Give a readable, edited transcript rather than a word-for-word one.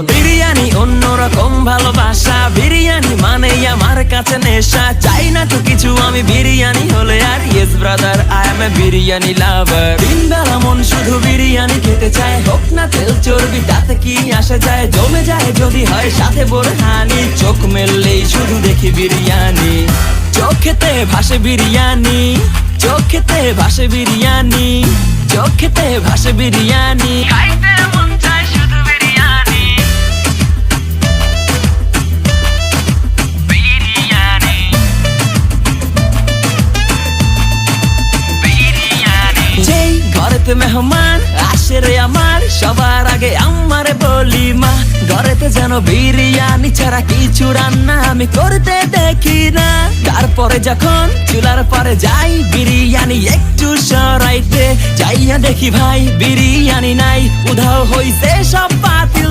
বিরিয়ানি অন্যরকম ভালোবাসা, বিরিয়ানি মানে আমার কাছে নেশা। চাই না তো কিছু আমি বিরিয়ানি হলে আর, yes brother I M A biryani লাভার। দিন বেলা মন শুধু বিরিয়ানি খেতে চায়, হোক না তেল চর্বি তাতে কি আসে যায়। জমে যায় যদি হয় সাথে বোরহানি, চোখ মেললেই শুধু দেখি বিরিয়ানি। চোখেতে ভাসে বিরিয়ানি, চোখেতে ভাসে বিরিয়ানি, চোখেতে ভাসে বিরিয়ানি। খাইতে মন চায় শুধু বিরিয়ানি, বিরিয়ানি, বিরিয়ানি। যেই ঘরেতে মেহমান আসে রে আমার, সবার আগে আমারে বলি মা। ঘরেতে যেন বিরিয়ানি ছাড়া কিছু রান্না আমি করতে দেখি না। তারপরে যখন চুলার পরে যাই বিরিয়ানি একটু সরাইতে, যাইয়া দেখি ভাই বিরিয়ানি নাই, উধাও হইছে সব বাতিল।